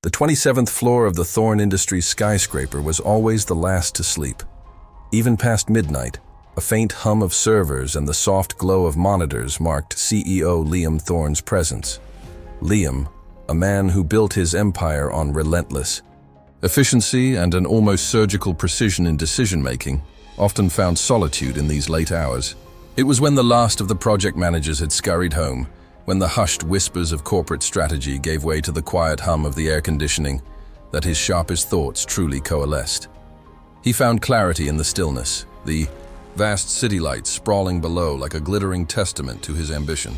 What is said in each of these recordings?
The 27th floor of the Thorne Industries skyscraper was always the last to sleep. Even past midnight, a faint hum of servers and the soft glow of monitors marked CEO Liam Thorne's presence. Liam, a man who built his empire on relentless efficiency and an almost surgical precision in decision-making, often found solitude in these late hours. It was when the last of the project managers had scurried home, when the hushed whispers of corporate strategy gave way to the quiet hum of the air conditioning, that his sharpest thoughts truly coalesced. He found clarity in the stillness, the vast city lights sprawling below like a glittering testament to his ambition.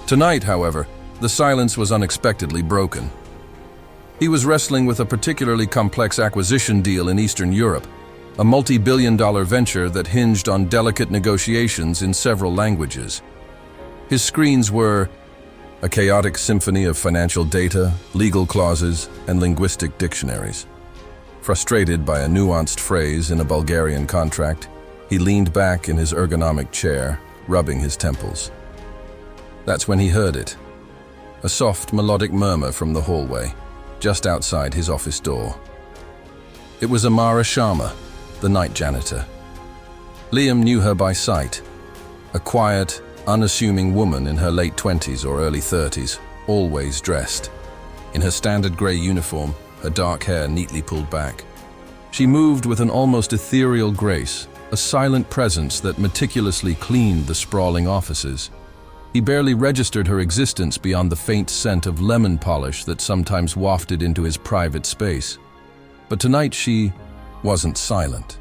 Tonight, however, the silence was unexpectedly broken. He was wrestling with a particularly complex acquisition deal in Eastern Europe, a multi-billion-dollar venture that hinged on delicate negotiations in several languages. His screens were a chaotic symphony of financial data, legal clauses, and linguistic dictionaries. Frustrated by a nuanced phrase in a Bulgarian contract, he leaned back in his ergonomic chair, rubbing his temples. That's when he heard it, a soft, melodic murmur from the hallway, just outside his office door. It was Amara Sharma, the night janitor. Liam knew her by sight, a quiet, unassuming woman in her late 20s or early 30s, always dressed. In her standard grey uniform, her dark hair neatly pulled back. She moved with an almost ethereal grace, a silent presence that meticulously cleaned the sprawling offices. He barely registered her existence beyond the faint scent of lemon polish that sometimes wafted into his private space. But tonight she wasn't silent.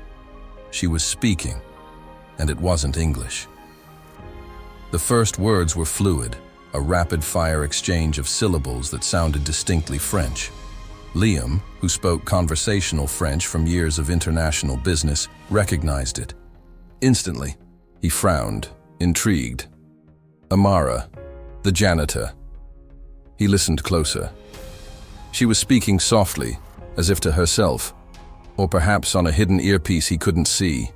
She was speaking, and it wasn't English. The first words were fluid, a rapid-fire exchange of syllables that sounded distinctly French. Liam, who spoke conversational French from years of international business, recognized it. Instantly, he frowned, intrigued. Amara, the janitor. He listened closer. She was speaking softly, as if to herself, or perhaps on a hidden earpiece he couldn't see.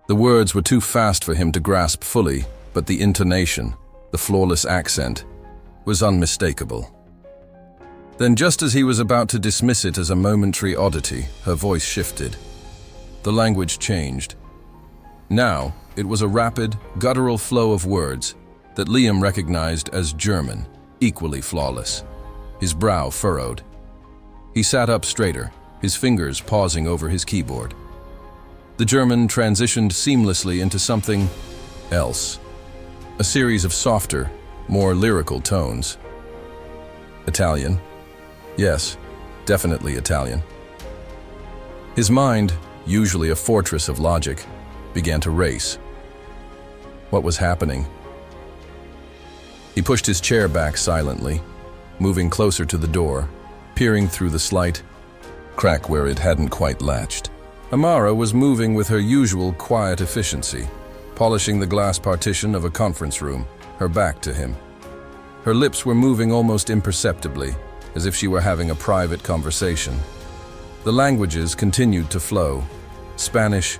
The words were too fast for him to grasp fully, but the intonation, the flawless accent, was unmistakable. Then, just as he was about to dismiss it as a momentary oddity, her voice shifted. The language changed. Now, it was a rapid, guttural flow of words that Liam recognized as German, equally flawless. His brow furrowed. He sat up straighter, his fingers pausing over his keyboard. The German transitioned seamlessly into something else. A series of softer, more lyrical tones. Italian. Yes, definitely Italian. His mind, usually a fortress of logic, began to race. What was happening? He pushed his chair back silently, moving closer to the door, peering through the slight crack where it hadn't quite latched. Amara was moving with her usual quiet efficiency, polishing the glass partition of a conference room, her back to him. Her lips were moving almost imperceptibly, as if she were having a private conversation. The languages continued to flow. Spanish,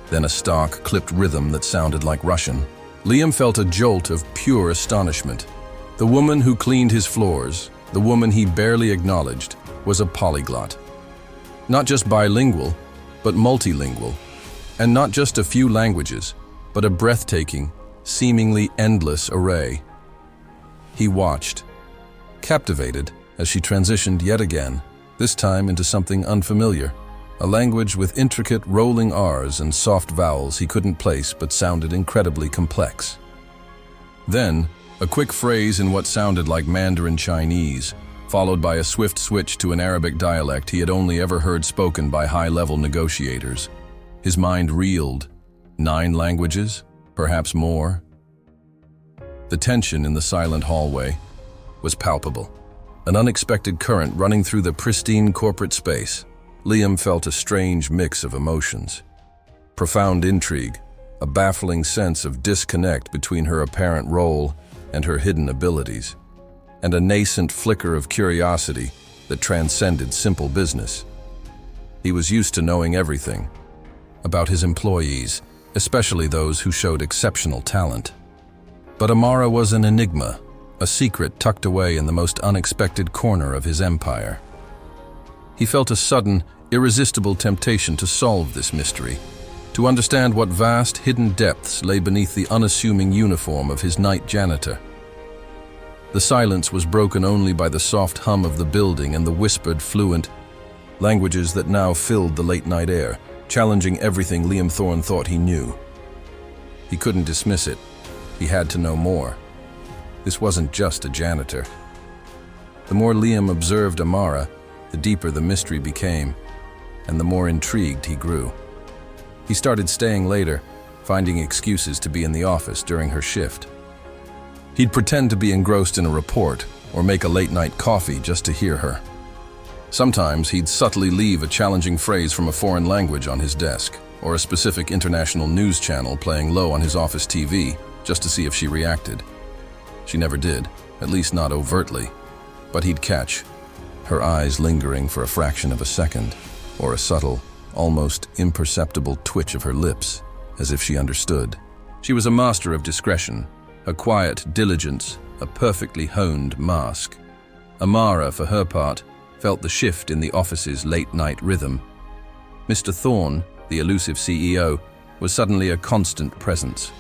then a stark, clipped rhythm that sounded like Russian. Liam felt a jolt of pure astonishment. The woman who cleaned his floors, the woman he barely acknowledged, was a polyglot. Not just bilingual, but multilingual. And not just a few languages, but a breathtaking, seemingly endless array. He watched, captivated, as she transitioned yet again, this time into something unfamiliar, a language with intricate rolling R's and soft vowels he couldn't place but sounded incredibly complex. Then, a quick phrase in what sounded like Mandarin Chinese, followed by a swift switch to an Arabic dialect he had only ever heard spoken by high-level negotiators. His mind reeled. 9 languages? Perhaps more? The tension in the silent hallway was palpable. An unexpected current running through the pristine corporate space. Liam felt a strange mix of emotions. Profound intrigue, a baffling sense of disconnect between her apparent role and her hidden abilities, and a nascent flicker of curiosity that transcended simple business. He was used to knowing everything about his employees, especially those who showed exceptional talent. But Amara was an enigma, a secret tucked away in the most unexpected corner of his empire. He felt a sudden, irresistible temptation to solve this mystery, to understand what vast, hidden depths lay beneath the unassuming uniform of his night janitor. The silence was broken only by the soft hum of the building and the whispered, fluent languages that now filled the late-night air, challenging everything Liam Thorne thought he knew. He couldn't dismiss it. He had to know more. This wasn't just a janitor. The more Liam observed Amara, the deeper the mystery became, and the more intrigued he grew. He started staying later, finding excuses to be in the office during her shift. He'd pretend to be engrossed in a report or make a late-night coffee just to hear her. Sometimes he'd subtly leave a challenging phrase from a foreign language on his desk, or a specific international news channel playing low on his office TV, just to see if she reacted. She never did, at least not overtly, but he'd catch her eyes lingering for a fraction of a second, or a subtle, almost imperceptible twitch of her lips, as if she understood. She was a master of discretion, a quiet diligence, a perfectly honed mask. Amara, for her part, felt the shift in the office's late-night rhythm. Mr. Thorne, the elusive CEO, was suddenly a constant presence.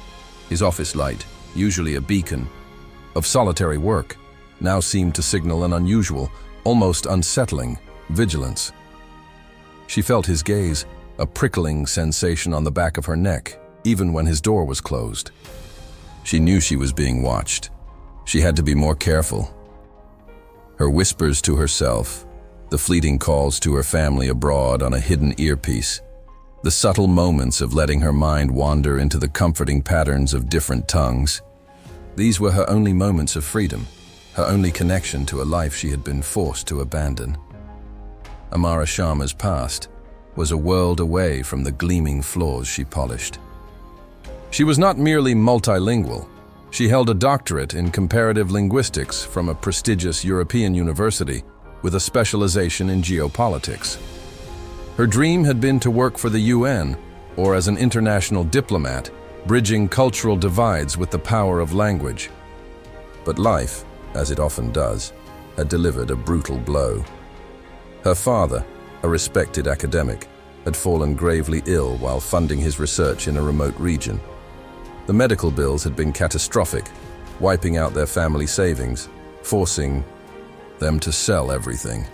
His office light, usually a beacon of solitary work, now seemed to signal an unusual, almost unsettling, vigilance. She felt his gaze, a prickling sensation on the back of her neck, even when his door was closed. She knew she was being watched. She had to be more careful. Her whispers to herself, the fleeting calls to her family abroad on a hidden earpiece, the subtle moments of letting her mind wander into the comforting patterns of different tongues. These were her only moments of freedom, her only connection to a life she had been forced to abandon. Amara Sharma's past was a world away from the gleaming floors she polished. She was not merely multilingual. She held a doctorate in comparative linguistics from a prestigious European university with a specialization in geopolitics. Her dream had been to work for the UN or as an international diplomat, bridging cultural divides with the power of language. But life, as it often does, had delivered a brutal blow. Her father, a respected academic, had fallen gravely ill while funding his research in a remote region. The medical bills had been catastrophic, wiping out their family savings, forcing them to sell everything.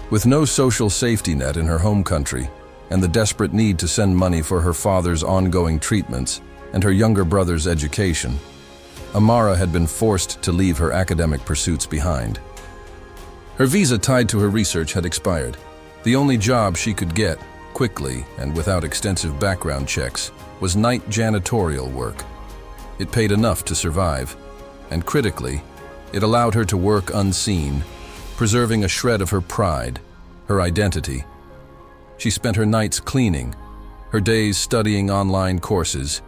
With no social safety net in her home country, and the desperate need to send money for her father's ongoing treatments and her younger brother's education, Amara had been forced to leave her academic pursuits behind. Her visa tied to her research had expired. The only job she could get, quickly and without extensive background checks, was night janitorial work. It paid enough to survive, and critically, it allowed her to work unseen, preserving a shred of her pride, her identity. She spent her nights cleaning, her days studying online courses,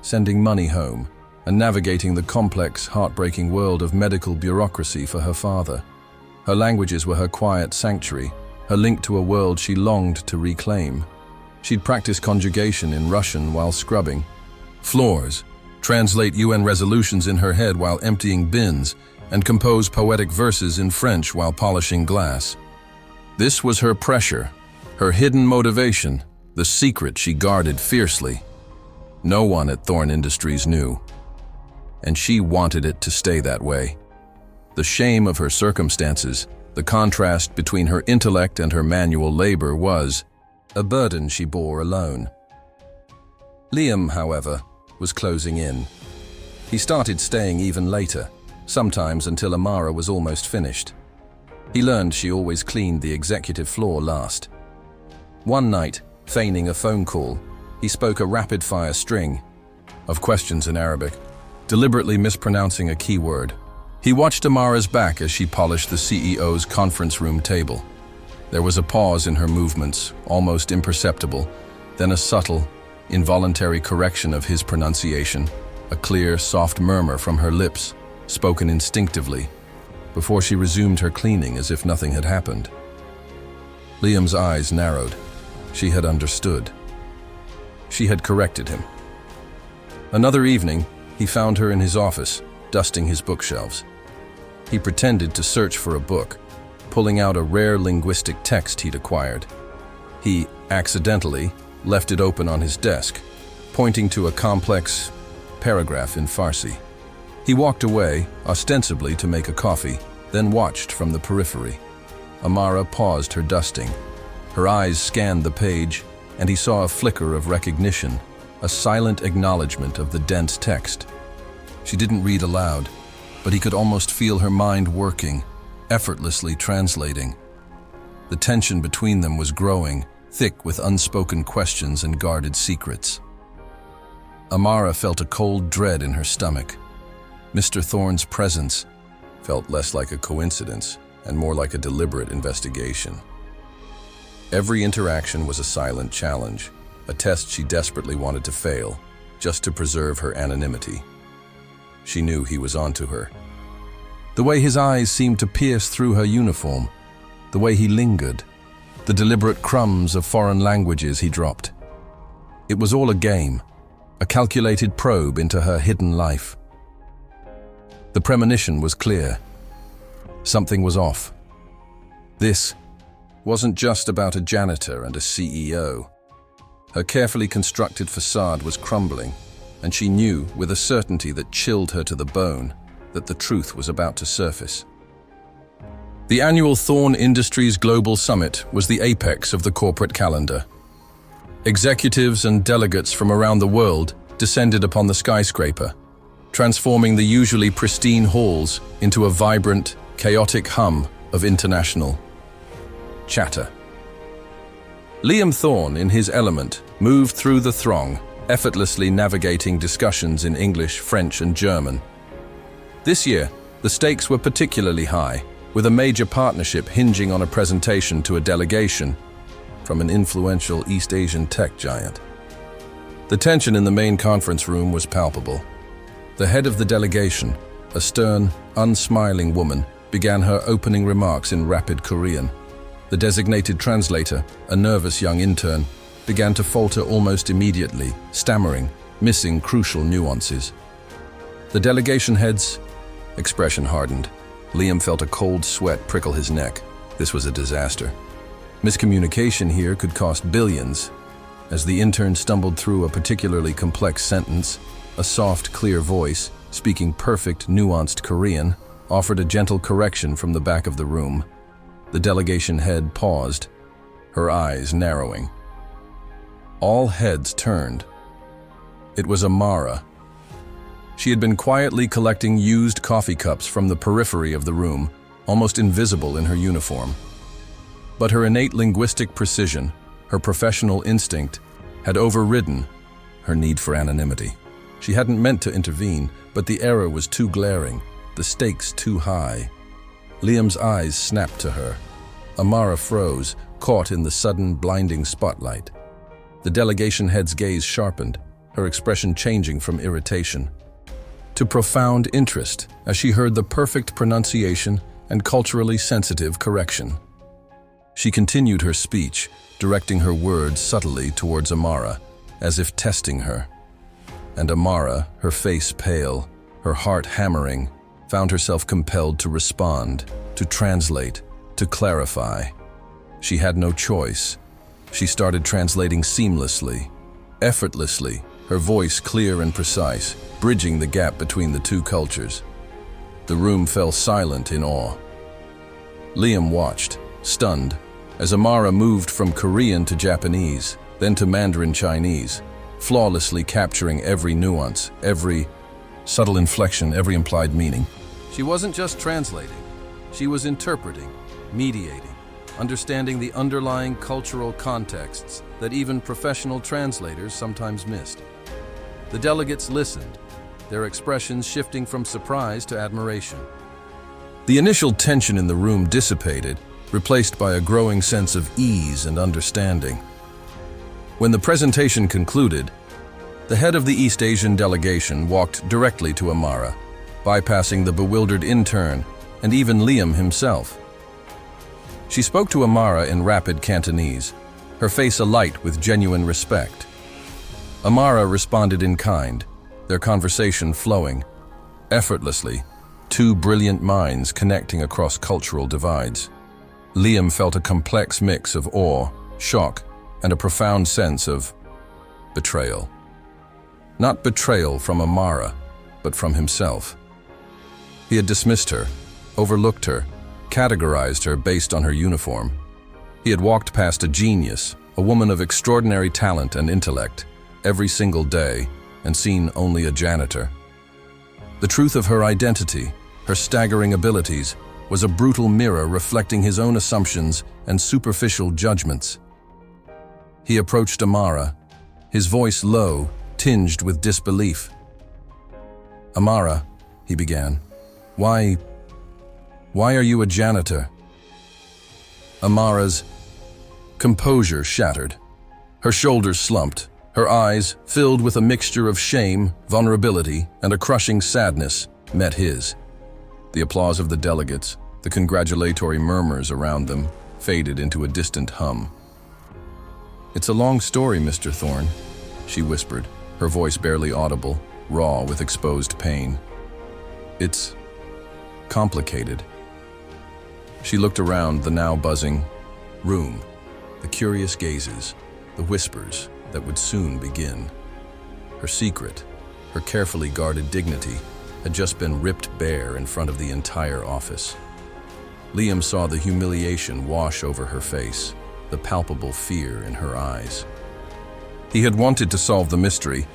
sending money home, and navigating the complex, heartbreaking world of medical bureaucracy for her father. Her languages were her quiet sanctuary, her link to a world she longed to reclaim. She'd practice conjugation in Russian while scrubbing floors, translate UN resolutions in her head while emptying bins, and compose poetic verses in French while polishing glass. This was her pressure, her hidden motivation, the secret she guarded fiercely. No one at Thorne Industries knew, and she wanted it to stay that way. The shame of her circumstances, the contrast between her intellect and her manual labor was a burden she bore alone. Liam, however, was closing in. He started staying even later, sometimes until Amara was almost finished. He learned she always cleaned the executive floor last. One night, feigning a phone call, he spoke a rapid-fire string of questions in Arabic, deliberately mispronouncing a key word. He watched Amara's back as she polished the CEO's conference room table. There was a pause in her movements, almost imperceptible, then a subtle, involuntary correction of his pronunciation, a clear, soft murmur from her lips, spoken instinctively, before she resumed her cleaning as if nothing had happened. Liam's eyes narrowed. She had understood. She had corrected him. Another evening, he found her in his office, dusting his bookshelves. He pretended to search for a book, pulling out a rare linguistic text he'd acquired. He, accidentally, left it open on his desk, pointing to a complex paragraph in Farsi. He walked away, ostensibly to make a coffee, then watched from the periphery. Amara paused her dusting. Her eyes scanned the page, and he saw a flicker of recognition, a silent acknowledgement of the dense text. She didn't read aloud, but he could almost feel her mind working, effortlessly translating. The tension between them was growing, thick with unspoken questions and guarded secrets. Amara felt a cold dread in her stomach. Mr. Thorne's presence felt less like a coincidence and more like a deliberate investigation. Every interaction was a silent challenge, a test she desperately wanted to fail, just to preserve her anonymity. She knew he was onto her. The way his eyes seemed to pierce through her uniform, the way he lingered, the deliberate crumbs of foreign languages he dropped. It was all a game, a calculated probe into her hidden life. The premonition was clear. Something was off. This wasn't just about a janitor and a CEO. Her carefully constructed facade was crumbling, and she knew, with a certainty that chilled her to the bone, that the truth was about to surface. The annual Thorne Industries Global Summit was the apex of the corporate calendar. Executives and delegates from around the world descended upon the skyscraper, transforming the usually pristine halls into a vibrant, chaotic hum of international chatter. Liam Thorne, in his element, moved through the throng, effortlessly navigating discussions in English, French, and German. This year, the stakes were particularly high, with a major partnership hinging on a presentation to a delegation from an influential East Asian tech giant. The tension in the main conference room was palpable. The head of the delegation, a stern, unsmiling woman, began her opening remarks in rapid Korean. The designated translator, a nervous young intern, began to falter almost immediately, stammering, missing crucial nuances. The delegation head's expression hardened. Liam felt a cold sweat prickle his neck. This was a disaster. Miscommunication here could cost billions. As the intern stumbled through a particularly complex sentence, a soft, clear voice, speaking perfect, nuanced Korean, offered a gentle correction from the back of the room. The delegation head paused, her eyes narrowing. All heads turned. It was Amara. She had been quietly collecting used coffee cups from the periphery of the room, almost invisible in her uniform. But her innate linguistic precision, her professional instinct, had overridden her need for anonymity. She hadn't meant to intervene, but the error was too glaring, the stakes too high. Liam's eyes snapped to her. Amara froze, caught in the sudden, blinding spotlight. The delegation head's gaze sharpened, her expression changing from irritation to profound interest as she heard the perfect pronunciation and culturally sensitive correction. She continued her speech, directing her words subtly towards Amara, as if testing her. And Amara, her face pale, her heart hammering, found herself compelled to respond, to translate, to clarify. She had no choice. She started translating seamlessly, effortlessly, her voice clear and precise, bridging the gap between the two cultures. The room fell silent in awe. Liam watched, stunned, as Amara moved from Korean to Japanese, then to Mandarin Chinese, flawlessly capturing every nuance, every subtle inflection, every implied meaning. She wasn't just translating, she was interpreting, mediating, understanding the underlying cultural contexts that even professional translators sometimes missed. The delegates listened, their expressions shifting from surprise to admiration. The initial tension in the room dissipated, replaced by a growing sense of ease and understanding. When the presentation concluded, the head of the East Asian delegation walked directly to Amara, bypassing the bewildered intern and even Liam himself. She spoke to Amara in rapid Cantonese, her face alight with genuine respect. Amara responded in kind, their conversation flowing. effortlessly, two brilliant minds connecting across cultural divides. Liam felt a complex mix of awe, shock, and a profound sense of betrayal. Not betrayal from Amara, but from himself. He had dismissed her, overlooked her, categorized her based on her uniform. He had walked past a genius, a woman of extraordinary talent and intellect, every single day, and seen only a janitor. The truth of her identity, her staggering abilities, was a brutal mirror reflecting his own assumptions and superficial judgments. He approached Amara, his voice low, tinged with disbelief. "Amara," he began, Why are you a janitor?" Amara's composure shattered. Her shoulders slumped, her eyes, filled with a mixture of shame, vulnerability, and a crushing sadness, met his. The applause of the delegates, the congratulatory murmurs around them, faded into a distant hum. "It's a long story, Mr. Thorne," she whispered, her voice barely audible, raw with exposed pain. "It's complicated." She looked around the now buzzing room, the curious gazes, the whispers that would soon begin. Her secret, her carefully guarded dignity, had just been ripped bare in front of the entire office. Liam saw the humiliation wash over her face, the palpable fear in her eyes. He had wanted to solve the mystery,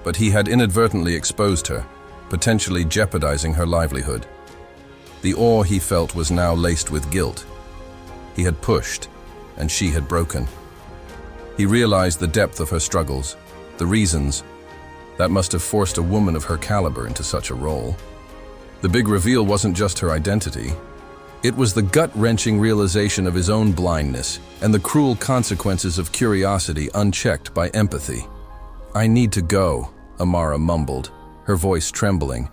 but he had inadvertently exposed her, potentially jeopardizing her livelihood. The awe he felt was now laced with guilt. He had pushed, and she had broken. He realized the depth of her struggles, the reasons that must have forced a woman of her caliber into such a role. The big reveal wasn't just her identity. It was the gut-wrenching realization of his own blindness and the cruel consequences of curiosity unchecked by empathy. "I need to go," Amara mumbled, her voice trembling,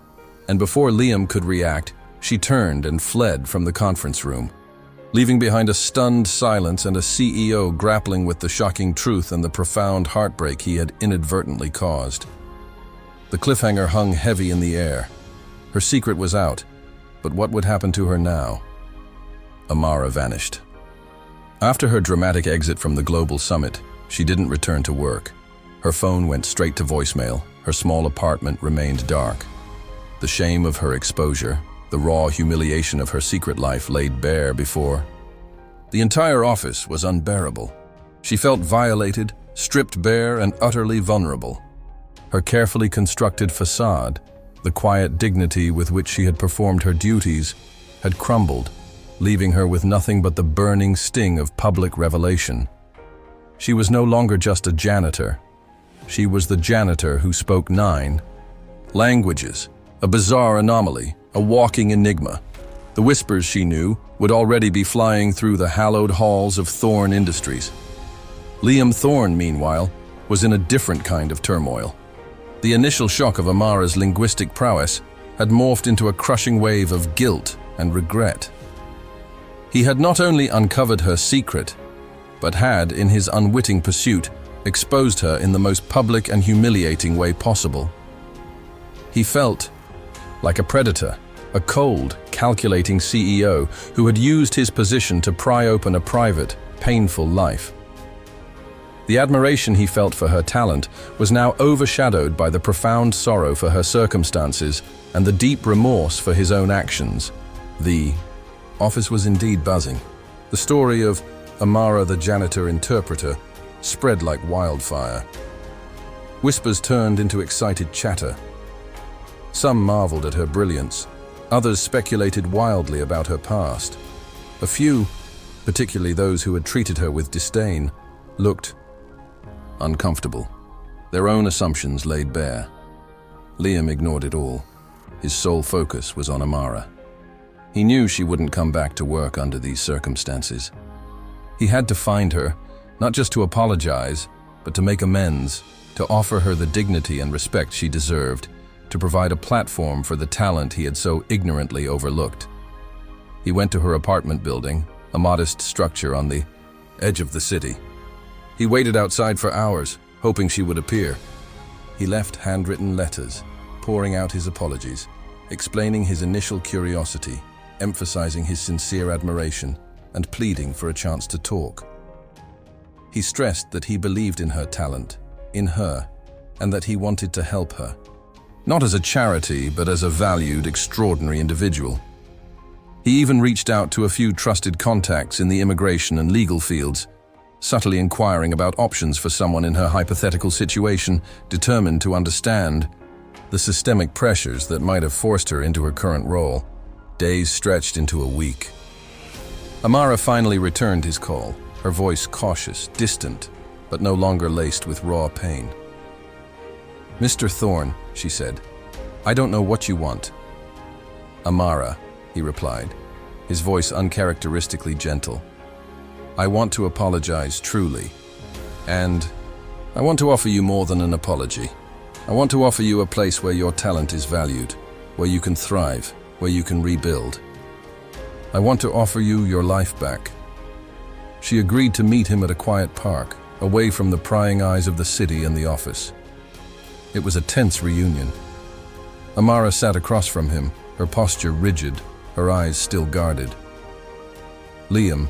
and before Liam could react, she turned and fled from the conference room, leaving behind a stunned silence and a CEO grappling with the shocking truth and the profound heartbreak he had inadvertently caused. The cliffhanger hung heavy in the air. Her secret was out, but what would happen to her now? Amara vanished. After her dramatic exit from the global summit, she didn't return to work. Her phone went straight to voicemail. Her small apartment remained dark. The shame of her exposure, the raw humiliation of her secret life laid bare before. The entire office was unbearable. She felt violated, stripped bare, and utterly vulnerable. Her carefully constructed facade, the quiet dignity with which she had performed her duties, had crumbled, leaving her with nothing but the burning sting of public revelation. She was no longer just a janitor. She was the janitor who spoke 9 languages, a bizarre anomaly, a walking enigma. The whispers she knew would already be flying through the hallowed halls of Thorne Industries. Liam Thorne, meanwhile, was in a different kind of turmoil. The initial shock of Amara's linguistic prowess had morphed into a crushing wave of guilt and regret. He had not only uncovered her secret, but had, in his unwitting pursuit, exposed her in the most public and humiliating way possible. He felt like a predator, a cold, calculating CEO who had used his position to pry open a private, painful life. The admiration he felt for her talent was now overshadowed by the profound sorrow for her circumstances and the deep remorse for his own actions. The office was indeed buzzing. The story of Amara the janitor interpreter spread like wildfire. Whispers turned into excited chatter. Some marveled at her brilliance. Others speculated wildly about her past. A few, particularly those who had treated her with disdain, looked uncomfortable, their own assumptions laid bare. Liam ignored it all. His sole focus was on Amara. He knew she wouldn't come back to work under these circumstances. He had to find her, not just to apologize, but to make amends, to offer her the dignity and respect she deserved, to provide a platform for the talent he had so ignorantly overlooked. He went to her apartment building, a modest structure on the edge of the city. He waited outside for hours, hoping she would appear. He left handwritten letters, pouring out his apologies. explaining his initial curiosity, emphasizing his sincere admiration, and pleading for a chance to talk. He stressed that he believed in her talent, in her, and that he wanted to help her. Not as a charity, but as a valued, extraordinary individual. He even reached out to a few trusted contacts in the immigration and legal fields, subtly inquiring about options for someone in her hypothetical situation, determined to understand the systemic pressures that might have forced her into her current role. Days stretched into a week. Amara finally returned his call, her voice cautious, distant, but no longer laced with raw pain. "Mr. Thorne," she said, "I don't know what you want." "Amara," he replied, his voice uncharacteristically gentle. "I want to apologize truly. And I want to offer you more than an apology. I want to offer you a place where your talent is valued, where you can thrive, where you can rebuild. I want to offer you your life back." She agreed to meet him at a quiet park, away from the prying eyes of the city and the office. It was a tense reunion. Amara sat across from him, her posture rigid, her eyes still guarded. Liam,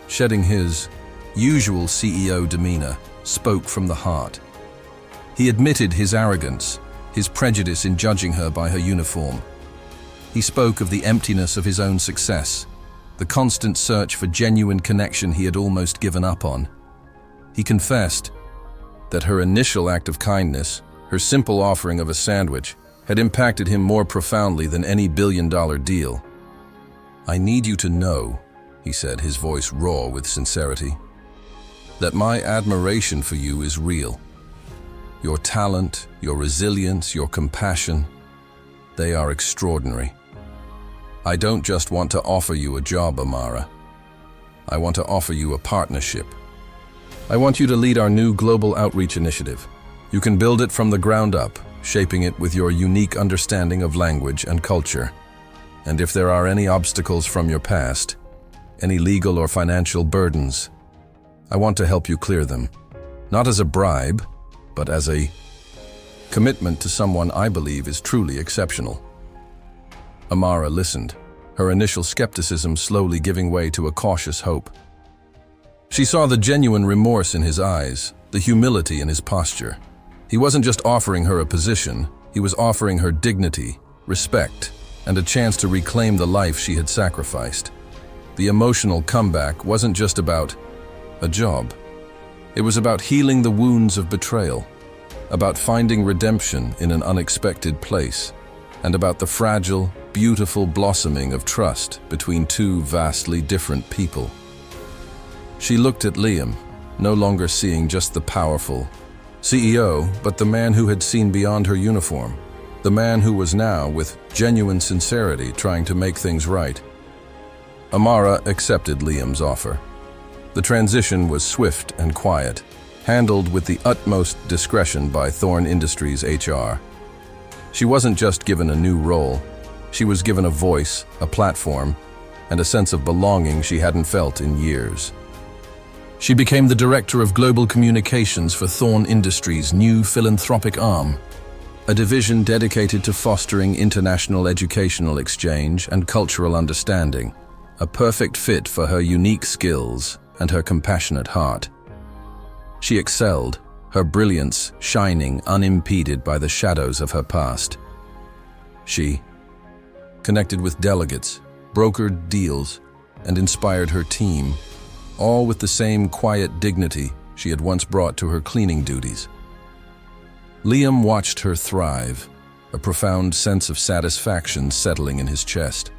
shedding his usual CEO demeanor, spoke from the heart. He admitted his arrogance, his prejudice in judging her by her uniform. He spoke of the emptiness of his own success, the constant search for genuine connection he had almost given up on. He confessed that her initial act of kindness, her simple offering of a sandwich, had impacted him more profoundly than any billion-dollar deal. "I need you to know," he said, his voice raw with sincerity, "that my admiration for you is real. Your talent, your resilience, your compassion, they are extraordinary. I don't just want to offer you a job, Amara. I want to offer you a partnership. I want you to lead our new global outreach initiative. You can build it from the ground up, shaping it with your unique understanding of language and culture. And if there are any obstacles from your past, any legal or financial burdens, I want to help you clear them, not as a bribe, but as a commitment to someone I believe is truly exceptional." Amara listened, her initial skepticism slowly giving way to a cautious hope. She saw the genuine remorse in his eyes, the humility in his posture. He wasn't just offering her a position, he was offering her dignity, respect, and a chance to reclaim the life she had sacrificed. The emotional comeback wasn't just about a job. It was about healing the wounds of betrayal, about finding redemption in an unexpected place, and about the fragile, beautiful blossoming of trust between two vastly different people. She looked at Liam, no longer seeing just the powerful CEO, but the man who had seen beyond her uniform, the man who was now, with genuine sincerity, trying to make things right. Amara accepted Liam's offer. The transition was swift and quiet, handled with the utmost discretion by Thorne Industries HR. She wasn't just given a new role, she was given a voice, a platform, and a sense of belonging she hadn't felt in years. She became the Director of Global Communications for Thorne Industries' new philanthropic arm, a division dedicated to fostering international educational exchange and cultural understanding, a perfect fit for her unique skills and her compassionate heart. She excelled, her brilliance shining unimpeded by the shadows of her past. She connected with delegates, brokered deals, and inspired her team, all with the same quiet dignity she had once brought to her cleaning duties. Liam watched her thrive, a profound sense of satisfaction settling in his chest.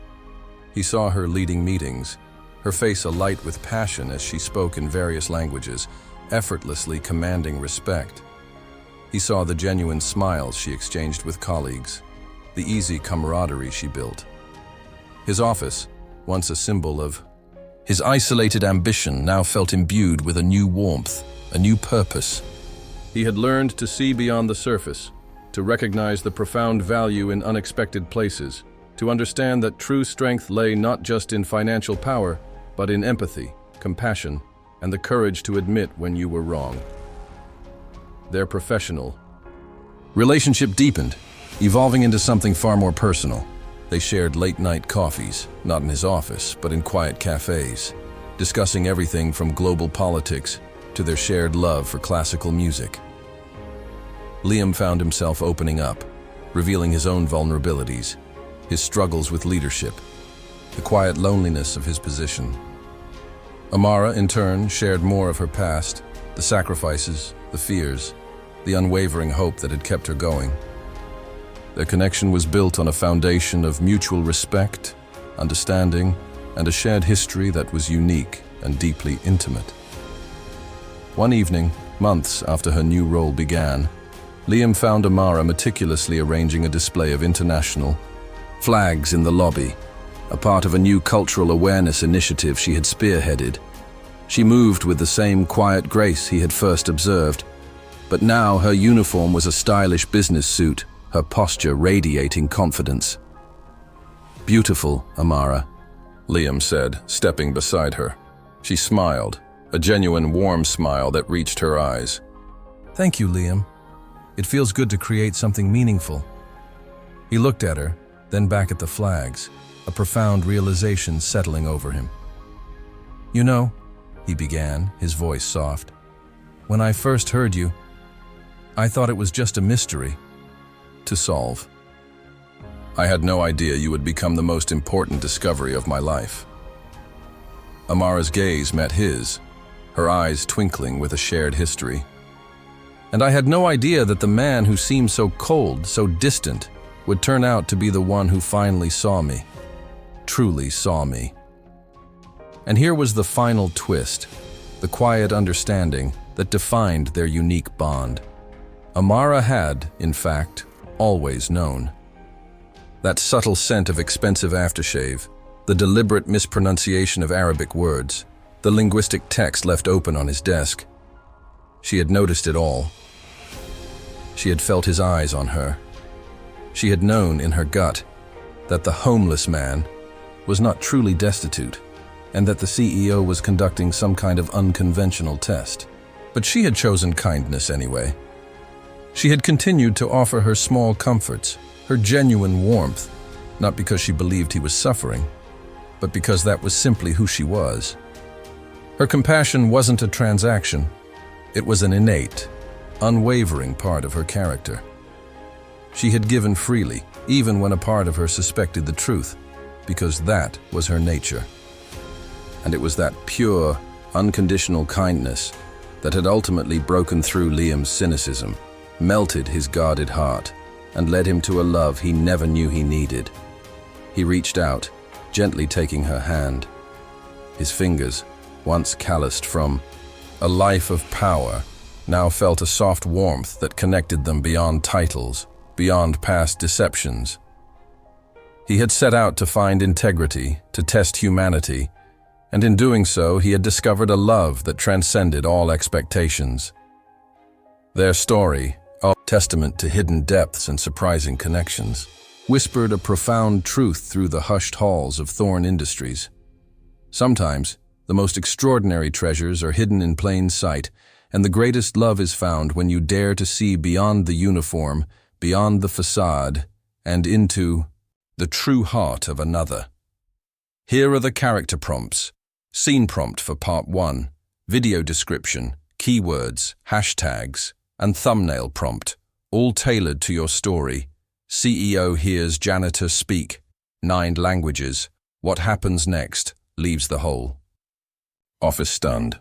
He saw her leading meetings, her face alight with passion as she spoke in various languages, effortlessly commanding respect. He saw the genuine smiles she exchanged with colleagues, the easy camaraderie she built. His office, once a symbol of his isolated ambition, now felt imbued with a new warmth, a new purpose. He had learned to see beyond the surface, to recognize the profound value in unexpected places, to understand that true strength lay not just in financial power, but in empathy, compassion, and the courage to admit when you were wrong. Their professional relationship deepened, evolving into something far more personal. They shared late-night coffees, not in his office, but in quiet cafes, discussing everything from global politics to their shared love for classical music. Liam found himself opening up, revealing his own vulnerabilities, his struggles with leadership, the quiet loneliness of his position. Amara, in turn, shared more of her past, the sacrifices, the fears, the unwavering hope that had kept her going. Their connection was built on a foundation of mutual respect, understanding, and a shared history that was unique and deeply intimate. One evening, months after her new role began, Liam found Amara meticulously arranging a display of international flags in the lobby, a part of a new cultural awareness initiative she had spearheaded. She moved with the same quiet grace he had first observed, but now her uniform was a stylish business suit, her posture radiating confidence. "Beautiful, Amara," Liam said, stepping beside her. She smiled, a genuine warm smile that reached her eyes. "Thank you, Liam. It feels good to create something meaningful." He looked at her, then back at the flags, a profound realization settling over him. "You know," he began, his voice soft, "when I first heard you, I thought it was just a mystery to solve. I had no idea you would become the most important discovery of my life." Amara's gaze met his, her eyes twinkling with a shared history. "And I had no idea that the man who seemed so cold, so distant, would turn out to be the one who finally saw me, truly saw me." And here was the final twist, the quiet understanding that defined their unique bond. Amara had, in fact, always known. That subtle scent of expensive aftershave, the deliberate mispronunciation of Arabic words, the linguistic text left open on his desk. She had noticed it all. She had felt his eyes on her. She had known in her gut that the homeless man was not truly destitute, and that the CEO was conducting some kind of unconventional test. But she had chosen kindness anyway. She had continued to offer her small comforts, her genuine warmth, not because she believed he was suffering, but because that was simply who she was. Her compassion wasn't a transaction. It was an innate, unwavering part of her character. She had given freely, even when a part of her suspected the truth, because that was her nature. And it was that pure, unconditional kindness that had ultimately broken through Liam's cynicism, melted his guarded heart, and led him to a love he never knew he needed. He reached out, gently taking her hand. His fingers, once calloused from a life of power, now felt a soft warmth that connected them beyond titles, beyond past deceptions. He had set out to find integrity, to test humanity, and in doing so he had discovered a love that transcended all expectations. Their story, a testament to hidden depths and surprising connections, whispered a profound truth through the hushed halls of Thorne Industries. Sometimes, the most extraordinary treasures are hidden in plain sight, and the greatest love is found when you dare to see beyond the uniform, beyond the facade, and into the true heart of another. Here are the character prompts. Scene prompt for Part 1, video description, keywords, hashtags, and thumbnail prompt, all tailored to your story. CEO hears janitor speak, 9 languages. What happens next? Leaves the hole. Office stunned.